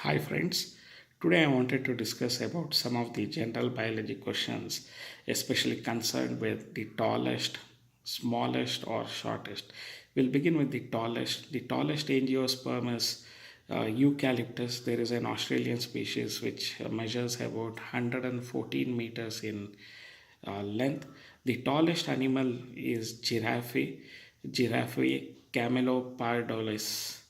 Hi friends, today I wanted to discuss about some of the general biology questions, especially concerned with the tallest, smallest or shortest. We'll begin with the tallest. The tallest angiosperm is eucalyptus. There is an Australian species which measures about 114 meters in length. The tallest animal is Giraffe camelopardalis.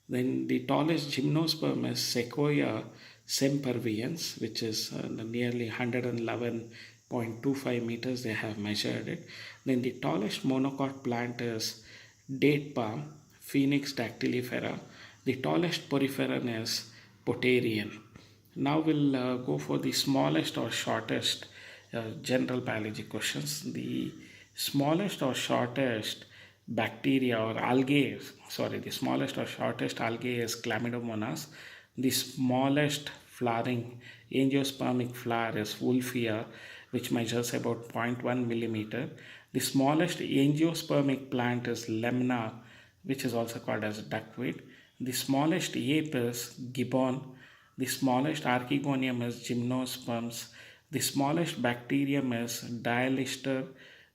Then the tallest gymnosperm is Sequoia sempervirens, which is nearly 111.25 meters. They have measured it. Then the tallest monocot plant is date palm, Phoenix dactylifera. The tallest poriferan is Potarian. Now we'll go for the smallest or shortest general biology questions. The smallest or shortest bacteria or algae, the smallest or shortest algae is Chlamydomonas. The smallest flowering angiospermic flower is Wolffia, which measures about zero point 0.1 millimeter. The smallest angiospermic plant is Lemna, which is also called as duckweed. The smallest ape is Gibbon. The smallest archegonium is Gymnosperms. The smallest bacterium is Dialister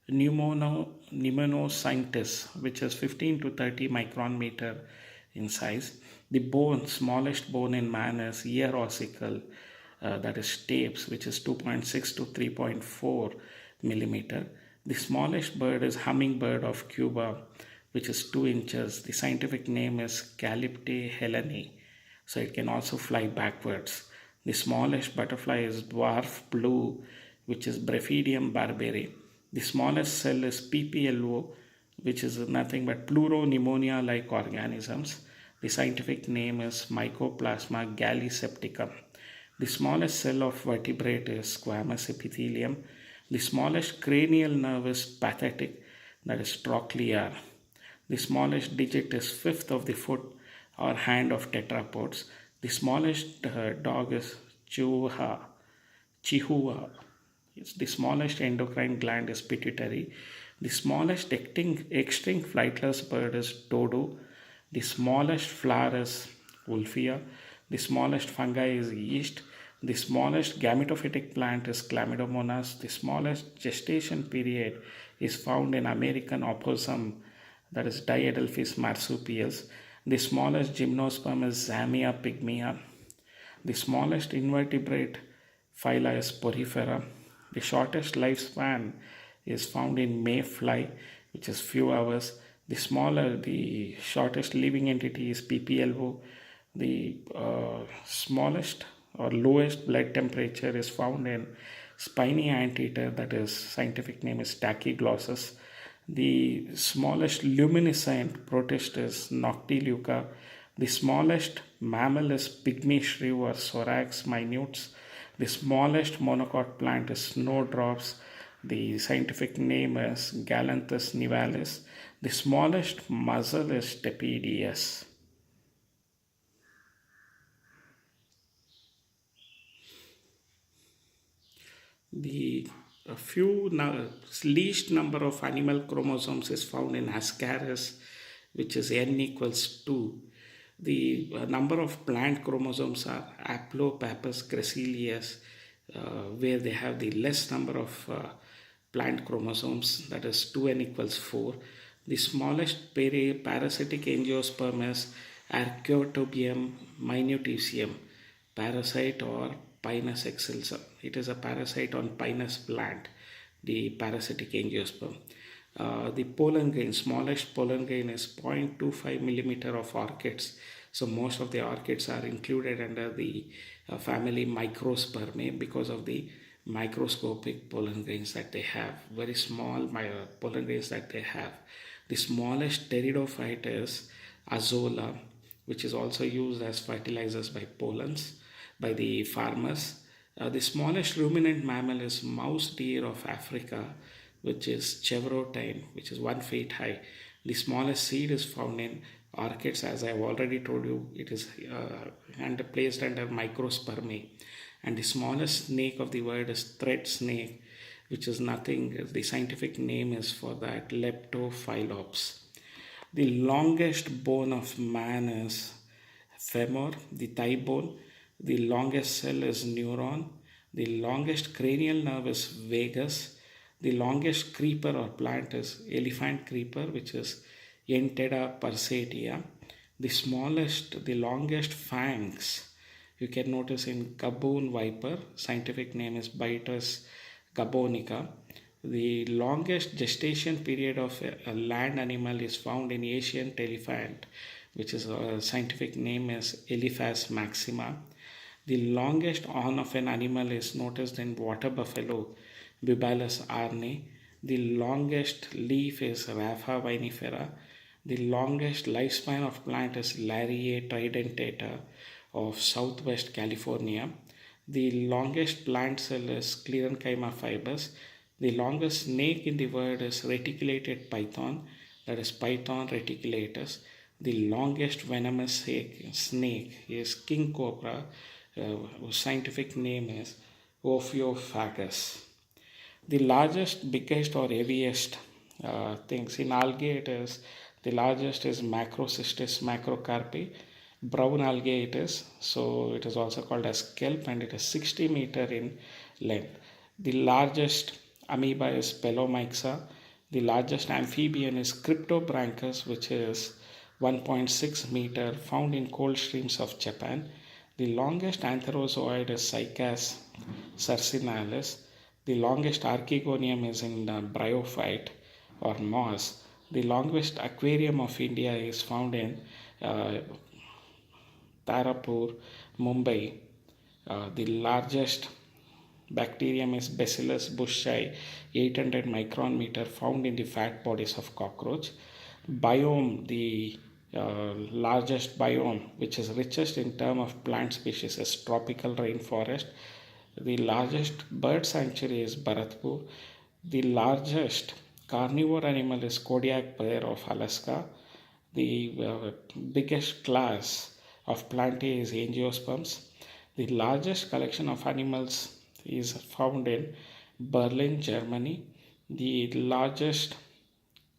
pneumocyntis, which is 15 to 30 micron meter in size. The bone, smallest bone in man is ear ossicle, that is stapes, which is 2.6 to 3.4 millimeter. The smallest bird is hummingbird of Cuba, which is 2 inches. The scientific name is Calypte heleni, so it can also fly backwards. The smallest butterfly is dwarf blue, which is Brephidium barberi. The smallest cell is PPLO, which is nothing but pleuropneumonia-like organisms. The scientific name is Mycoplasma gallisepticum. The smallest cell of vertebrate is squamous epithelium. The smallest cranial nerve is pathetic, that is trochlear. The smallest digit is fifth of the foot or hand of tetrapods. The smallest dog is Chihuahua. The smallest endocrine gland is pituitary. The smallest extinct flightless bird is dodo. The smallest flower is Wolffia. The smallest fungi is yeast. The smallest gametophytic plant is Chlamydomonas. The smallest gestation period is found in American opossum, that is Diadelphis marsupials. The smallest gymnosperm is Zamia pygmea. The smallest invertebrate phyla is Porifera. The shortest lifespan is found in mayfly, which is few hours. The shortest living entity is PPLO. The smallest or lowest blood temperature is found in spiny anteater, that is scientific name is Tachyglossus. The smallest luminescent protist is Noctiluca. The smallest mammal is pygmy shrew or Sorax minutes. The smallest monocot plant is snowdrops. The scientific name is Galanthus nivalis. The smallest mussel is Stapedius. The least number of animal chromosomes is found in Ascaris, which is n equals 2. The number of plant chromosomes are Aplopappus gracilis, where they have the less number of plant chromosomes, that is 2n equals 4. The smallest parasitic angiosperm is Archaeotobium minutisium, parasite or Pinus excelsa. It is a parasite on Pinus plant, the parasitic angiosperm. The pollen grain, smallest pollen grain is 0.25 millimeter of orchids. So most of the orchids are included under the family Microspermae because of the microscopic pollen grains that they have, very small pollen grains that they have. The smallest pteridophyte is Azolla, which is also used as fertilizers by the farmers. The smallest ruminant mammal is mouse deer of Africa, which is Chevrotine, which is 1 feet high. The smallest seed is found in orchids, as I have already told you. It is placed under Microspermae. And the smallest snake of the world is thread snake, which is nothing. The scientific name is for that Leptophylops. The longest bone of man is femur, the thigh bone. The longest cell is neuron. The longest cranial nerve is vagus. The longest creeper or plant is elephant creeper, which is Entera persatia. The longest fangs you can notice in gaboon viper, scientific name is Bitus gabonica. The longest gestation period of a land animal is found in Asian elephant, which is scientific name is Elephas maxima. The longest horn of an animal is noticed in water buffalo, Bibulus arne. The longest leaf is Rapha vinifera. The longest lifespan of plant is Lariae tridentata of southwest California. The longest plant cell is sclerenchyma fibers. The longest snake in the world is reticulated python, that is Python reticulatus. The longest venomous snake is king cobra, whose scientific name is Ophiophagus. The largest, biggest, or heaviest things in algae, it is the largest is Macrocystis macrocarpi. Brown algae it is, so it is also called as kelp, and it is 60 meter in length. The largest amoeba is Pelomyxa. The largest amphibian is Cryptobranchus, which is 1.6 meter, found in cold streams of Japan. The longest antherozoid is Cycas cercinalis. The longest archegonium is in bryophyte or moss. The longest aquarium of India is found in Tarapur, Mumbai. The largest bacterium is Bacillus bushii, 800 micron meter, found in the fat bodies of cockroach. Biome, the largest biome, which is richest in term of plant species, is tropical rainforest. The largest bird sanctuary is Bharatpur. The largest carnivore animal is Kodiak bear of Alaska. The biggest class of plantae is Angiosperms. The largest collection of animals is found in Berlin, Germany. The largest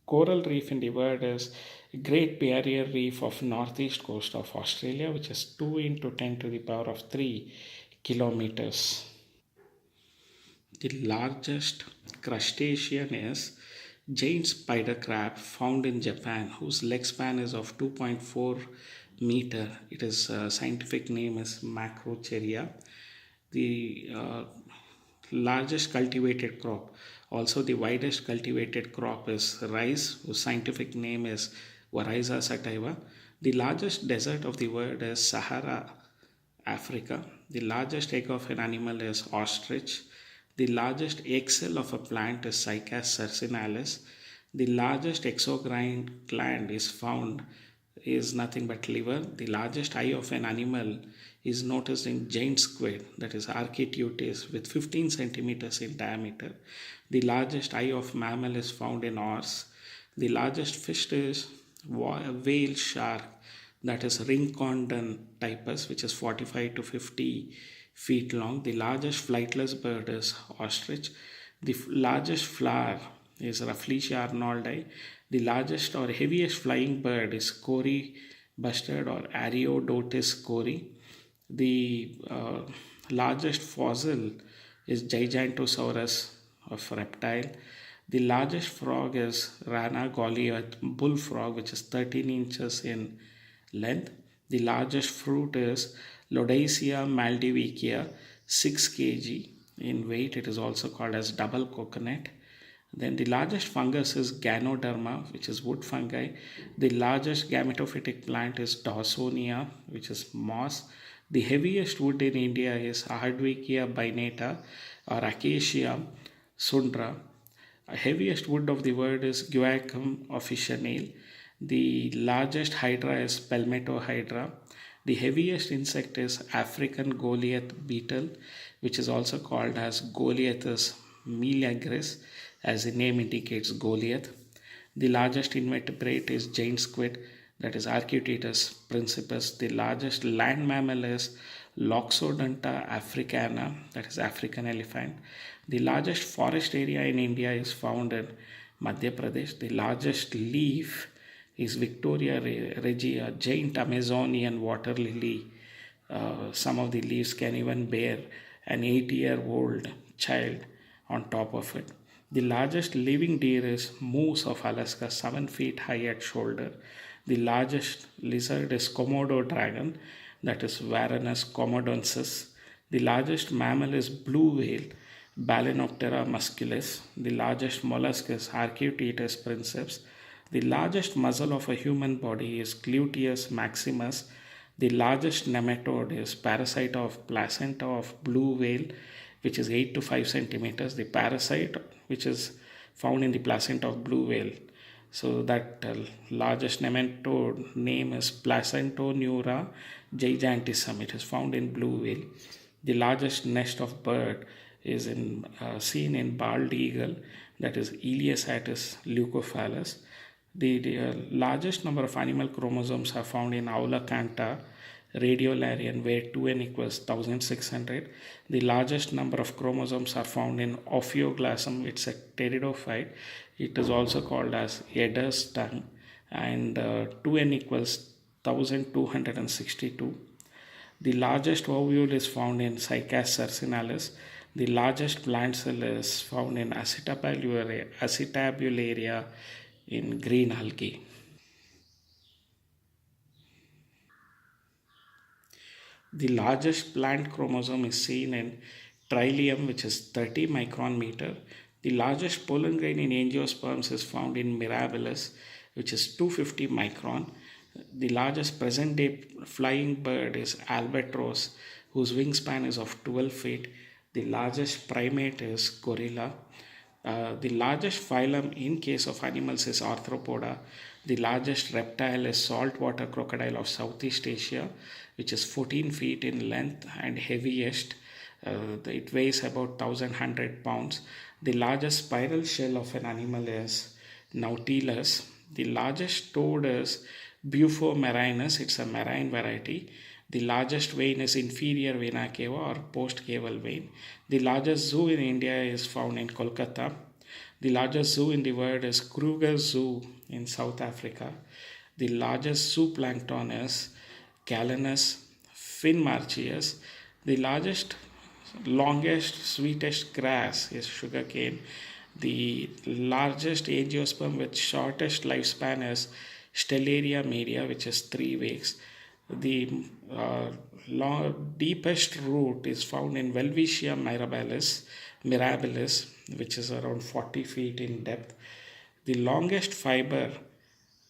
coral reef in the world is Great Barrier Reef of northeast coast of Australia, which is 2 into 10 to the power of 3 kilometers. The largest crustacean is giant spider crab, found in Japan, whose leg span is of 2.4 meter. It is scientific name is Macrocheria. The largest cultivated crop, also the widest cultivated crop, is rice, whose scientific name is Oryza sativa. The largest desert of the world is Sahara, Africa. The largest egg of an animal is ostrich. The largest egg cell of a plant is Cycas cercinalis. The largest exocrine gland is found is nothing but liver. The largest eye of an animal is noticed in giant squid, that is Archaetutis, with 15 centimeters in diameter. The largest eye of mammal is found in horse. The largest fish is whale shark, that is Ringcondon typus, which is 45 to 50 feet long. The largest flightless bird is ostrich. The largest flower is Rafflesia arnoldi. The largest or heaviest flying bird is Cory bustard or Ariodotus cory. The largest fossil is Gigantosaurus of reptile. The largest frog is Rana Goliath bullfrog, which is 13 inches in length. The largest fruit is Lodacea maldivicia, 6 kg in weight. It is also called as double coconut. Then the largest fungus is Ganoderma, which is wood fungi. The largest gametophytic plant is Dawsonia, which is moss. The heaviest wood in India is Hardwickia binata or Acacia sundra. Heaviest wood of the world is Guiacum officinale. The largest hydra is Palmetto hydra. The heaviest insect is African Goliath beetle, which is also called as Goliathus meleagris, as the name indicates, Goliath. The largest invertebrate is giant squid, that is Archaetutus principus. The largest land mammal is Loxodonta africana, that is African elephant. The largest forest area in India is found in Madhya Pradesh. The largest leaf is Victoria regia, giant Amazonian water lily. Some of the leaves can even bear an 8-year-old child on top of it. The largest living deer is moose of Alaska, 7 feet high at shoulder. The largest lizard is Komodo dragon, that is Varanus komodoensis. The largest mammal is blue whale, Balanoptera musculus. The largest mollusk is Arcuatus princeps. The largest muscle of a human body is Gluteus maximus. The largest nematode is parasite of placenta of blue whale, which is 8 to 5 centimeters. The parasite which is found in the placenta of blue whale. So that largest nematode name is Placentoneura gigantissimum. It is found in blue whale. The largest nest of bird is seen in bald eagle, that is Elaesatus leucophallus. The largest number of animal chromosomes are found in Aulacanta radiolarian, where 2n equals 1600. The largest number of chromosomes are found in Ophioglossum. It's a pteridophyte. It is also called as adder's tongue, and 2n equals 1262. The largest ovule is found in Cycas cercinalis. The largest plant cell is found in Acetabularia in green algae. The largest plant chromosome is seen in Trillium, which is 30 micron meter. The largest pollen grain in Angiosperms is found in Mirabilis, which is 250 micron. The largest present day flying bird is albatross, whose wingspan is of 12 feet. The largest primate is gorilla. The largest phylum in case of animals is Arthropoda. The largest reptile is saltwater crocodile of Southeast Asia, which is 14 feet in length and heaviest. It weighs about 1100 pounds. The largest spiral shell of an animal is Nautilus. The largest toad is Bufo marinus. It's a marine variety. The largest vein is inferior vena cava or post-caval vein. The largest zoo in India is found in Kolkata. The largest zoo in the world is Kruger Zoo in South Africa. The largest zooplankton is Calanus finmarchius. The largest, longest, sweetest grass is sugarcane. The largest angiosperm with shortest lifespan is Stellaria media, which is 3 weeks. The deepest root is found in Welwitschia mirabilis, which is around 40 feet in depth. The longest fiber,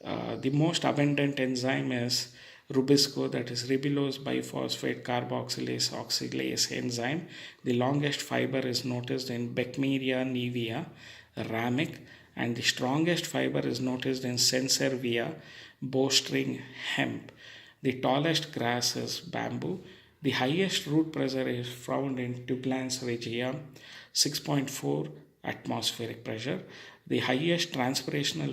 the most abundant enzyme is Rubisco, that is ribulose biphosphate carboxylase oxidase enzyme. The longest fiber is noticed in Beckmeria nevea, ramic, and the strongest fiber is noticed in Senservia, bowstring hemp. The tallest grass is bamboo. The highest root pressure is found in Tuglans regia, 6.4 atmospheric pressure. The highest transpirational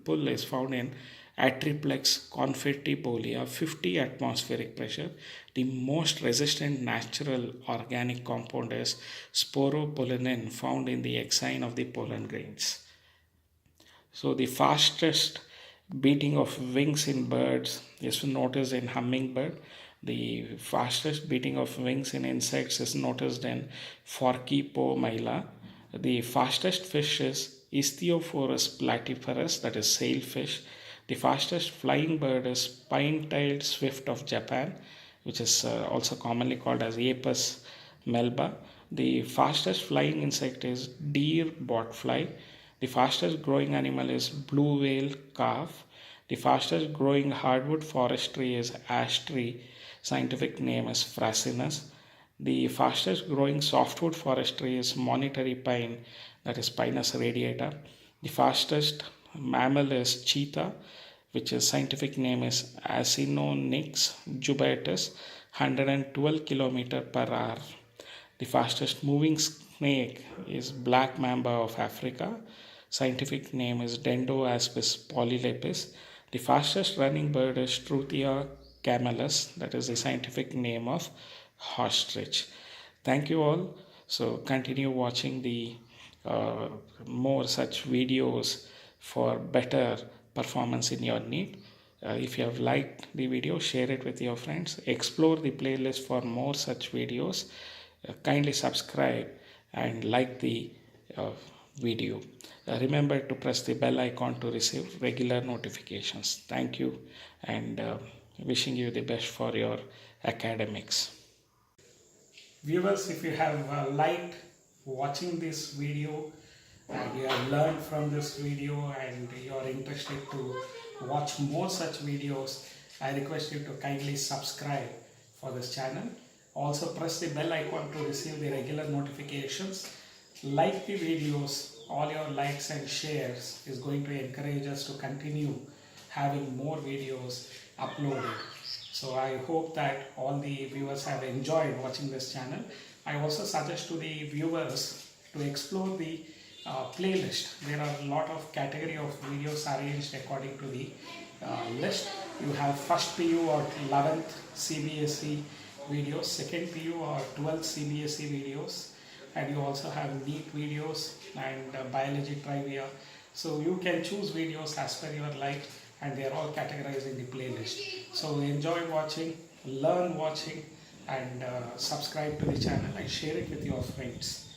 pull is found in Atriplex confertifolia, 50 atmospheric pressure. The most resistant natural organic compound is sporopollenin, found in the exine of the pollen grains. So the fastest beating of wings in birds is noticed in hummingbird. The fastest beating of wings in insects is noticed in Forkipomyla. The fastest fish is Ichthyophorus platypus, that is sailfish. The fastest flying bird is pine-tailed swift of Japan, which is also commonly called as Apis melba. The fastest flying insect is deer botfly. The fastest growing animal is blue whale calf. The fastest growing hardwood forest tree is ash tree. Scientific name is Frasinus. The fastest growing softwood forest tree is monetary pine, that is Pinus radiata. The fastest mammal is cheetah, which is scientific name is Acinonyx jubatus, 112 km per hour. The fastest moving snake is black mamba of Africa. Scientific name is Dendoaspis polylepis. The fastest running bird is Struthia camelus, that is the scientific name of ostrich. Thank you all. So continue watching the more such videos for better performance in your NEET. If you have liked the video, share it with your friends. Explore the playlist for more such videos. Kindly subscribe and like the video. Remember to press the bell icon to receive regular notifications. Thank you, and wishing you the best for your academics. Viewers, if you have liked watching this video and you have learned from this video and you are interested to watch more such videos, I request you to kindly subscribe for this channel. Also press the bell icon to receive the regular notifications. Like the videos. All your likes and shares is going to encourage us to continue having more videos uploaded. So I hope that all the viewers have enjoyed watching this channel. I also suggest to the viewers to explore the playlist. There are a lot of category of videos arranged according to the list. You have first PU or 11th CBSE videos, second PU or 12th CBSE videos, and you also have NEET videos and biology trivia. So you can choose videos as per your like, and they are all categorized in the playlist. So enjoy watching, learn watching, and subscribe to the channel and share it with your friends.